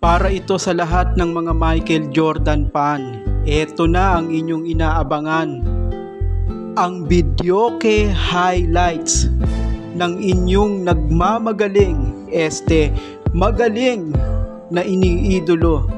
Para ito sa lahat ng mga Michael Jordan fan. Ito na ang inyong inaabangan. Ang videoke highlights ng inyong nagmamagaling, magaling na iniidolo.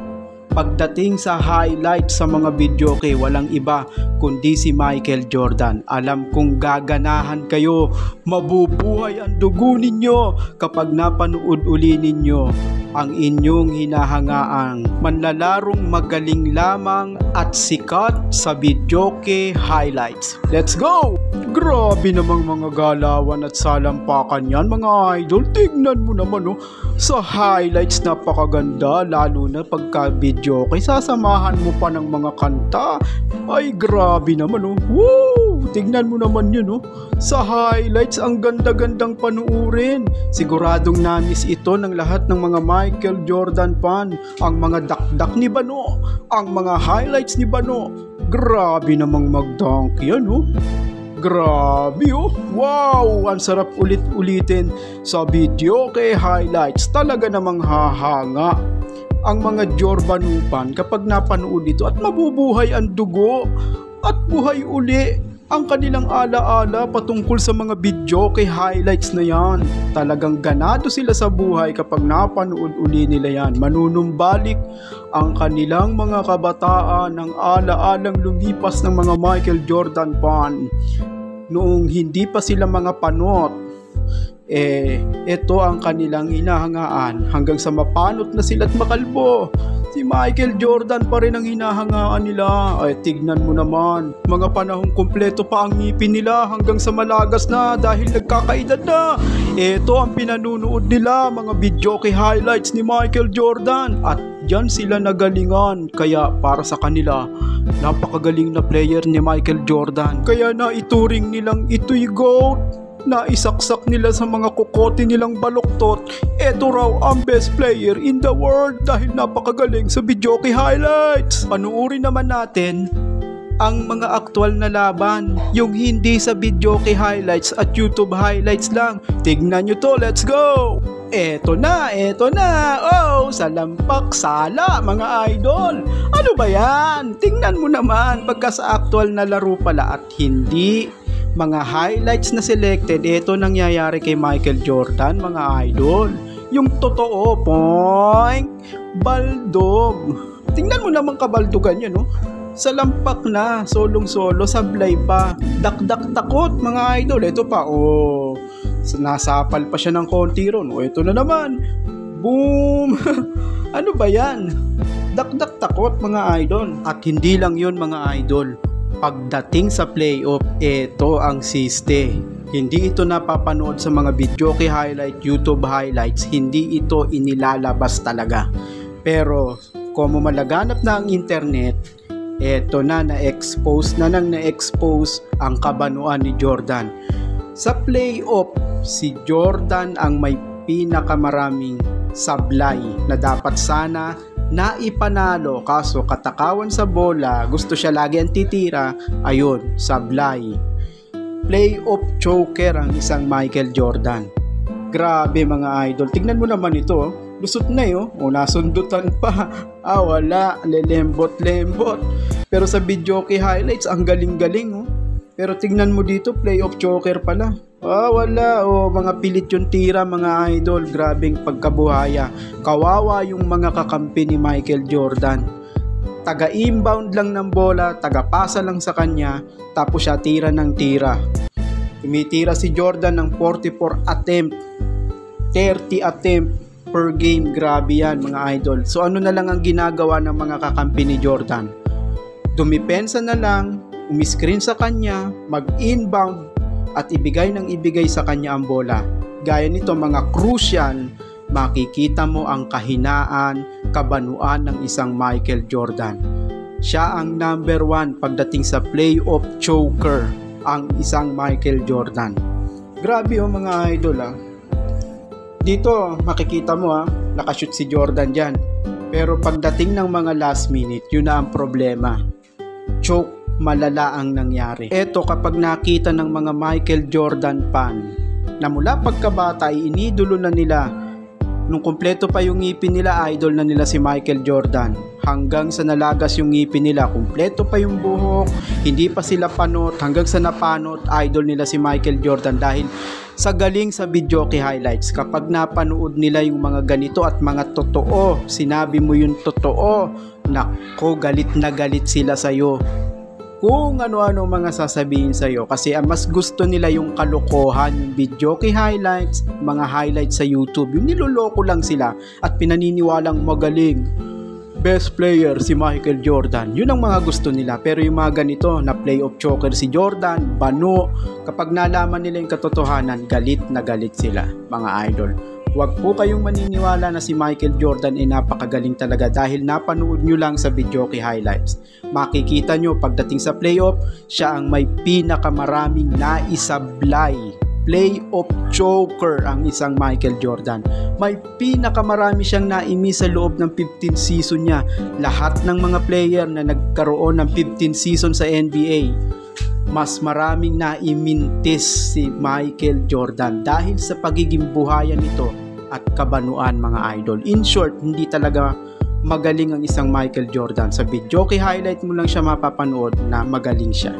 Pagdating sa highlights sa mga videoke, walang iba kundi si Michael Jordan. Alam kong gaganahan kayo, mabubuhay ang dugo ninyo kapag napanood uli ninyo ang inyong hinahangaang manlalarong magaling lamang at sikat sa videoke highlights. Let's go! Grabe namang mga galawan at salampakan yan mga idol. Tignan mo naman sa highlights napakaganda, lalo na pagka videoke sasamahan mo pa ng mga kanta. Ay grabe naman Woo! Tignan mo naman yun sa highlights ang ganda-gandang panuurin. Siguradong na-miss ito ng lahat ng mga Michael Jordan fan. Ang mga dakdak ni Bano, ang mga highlights ni Bano. Grabe namang mag-dunk yan Grabe Wow! Ang sarap ulit-ulitin sa videoke highlights. Talaga namang hahanga ang mga Jorbanupan kapag napanood ito at mabubuhay ang dugo at buhay uli ang kanilang alaala patungkol sa mga videoke highlights na yan. Talagang ganado sila sa buhay kapag napanood uli nila yan. Manunumbalik ang kanilang mga kabataan ng alaalang lumipas ng mga Michael Jordan fan noong hindi pa sila mga panot. Ito ang kanilang hinahangaan hanggang sa mapanot na sila at makalbo. Si Michael Jordan pa rin ang hinahangaan nila. Tignan mo naman, mga panahong kumpleto pa ang ngipin nila hanggang sa malagas na dahil nagkakaedad na. Ito ang pinanunood nila, mga videoke highlights ni Michael Jordan. At dyan sila nagalingan. Kaya para sa kanila, napakagaling na player ni Michael Jordan. Kaya naituring nilang ito'y GOAT. Naisaksak nila sa mga kukote nilang baluktot. Ito raw ang best player in the world dahil napakagaling sa videoke highlights. Panuorin naman natin ang mga aktual na laban, yung hindi sa videoke highlights at YouTube highlights lang. Tignan nyo to, let's go! Eto na, salampak sala mga idol. Ano ba yan? Tingnan mo naman pagka sa aktual na laro pala at hindi mga highlights na selected. Ito nangyayari kay Michael Jordan mga idol. Yung totoo, poink, baldog. Tingnan mo naman kabaldugan yan sa lampak na, solong-solo, sablay pa. Dakdak takot mga idol. Ito pa, nasapal pa siya ng konti ron. Ito na naman. Boom! Ano ba yan? Dakdak takot mga idol. At hindi lang yun mga idol. Pagdating sa playoff, ito ang siste. Hindi ito napapanood sa mga videoke highlight, YouTube highlights. Hindi ito inilalabas talaga. Pero kung malaganap na ang internet, ito na na-expose ang kabanuan ni Jordan. Sa playoff, si Jordan ang may pinakamaraming sablay na dapat sana naipanalo, kaso katakawan sa bola, gusto siya lagi ang titira, ayun, sablay. Playoff choker ang isang Michael Jordan. Grabe mga idol, tignan mo naman ito, lusot na nasundutan pa, wala, lelembot-lembot. Pero sa videoke highlights, ang galing-galing Pero tignan mo dito, playoff choker pala. Wala. Mga pilit yung tira mga idol. Grabing pagkabuhaya. Kawawa yung mga kakampi ni Michael Jordan. Taga-inbound lang ng bola, taga-pasa lang sa kanya, tapos siya tira ng tira. Tumitira si Jordan ng 44 attempt, 30 attempt per game. Grabe yan mga idol. So ano na lang ang ginagawa ng mga kakampi ni Jordan? Dumipensa na lang, umiscreen sa kanya, mag-inbound at ibigay sa kanya ang bola. Gaya nito mga crucial, makikita mo ang kahinaan, kabanuan ng isang Michael Jordan. Siya ang number 1 pagdating sa playoff choker, ang isang Michael Jordan. Grabe mga idol Dito makikita mo nakashoot si Jordan dyan. Pero pagdating ng mga last minute, yun na ang problema. Choke, malala ang nangyari. Eto kapag nakita ng mga Michael Jordan fan na mula pagkabata ay inidolo na nila Nung kumpleto pa yung ngipin nila, idol na nila si Michael Jordan. Hanggang sa nalagas yung ngipin nila, kumpleto pa yung buhok, hindi pa sila panot, hanggang sa napanot, idol nila si Michael Jordan dahil sa galing sa videoke highlights. Kapag napanood nila yung mga ganito at mga totoo, sinabi mo yung totoo, nako, galit na galit sila sa'yo. Kung ano-ano mga sasabihin sa'yo kasi mas gusto nila yung kalokohan, yung videoke highlights, mga highlights sa YouTube, yung niloloko lang sila at pinaniniwalang magaling, best player si Michael Jordan, yun ang mga gusto nila. Pero yung mga ganito na playoff choker si Jordan, bano, kapag nalaman nila yung katotohanan, galit na galit sila mga idol. Huwag po kayong maniniwala na si Michael Jordan ay napakagaling talaga dahil napanood nyo lang sa videoke highlights. Makikita nyo pagdating sa playoff, siya ang may pinakamaraming naisablay. Playoff choker ang isang Michael Jordan. May pinakamarami siyang naimi sa loob ng 15 season niya. Lahat ng mga player na nagkaroon ng 15 season sa NBA, mas maraming naimintis si Michael Jordan dahil sa pagiging buhayan nito at kabanuan mga idol. In short, hindi talaga magaling ang isang Michael Jordan. Sa videoke highlight mo lang siya mapapanood na magaling siya.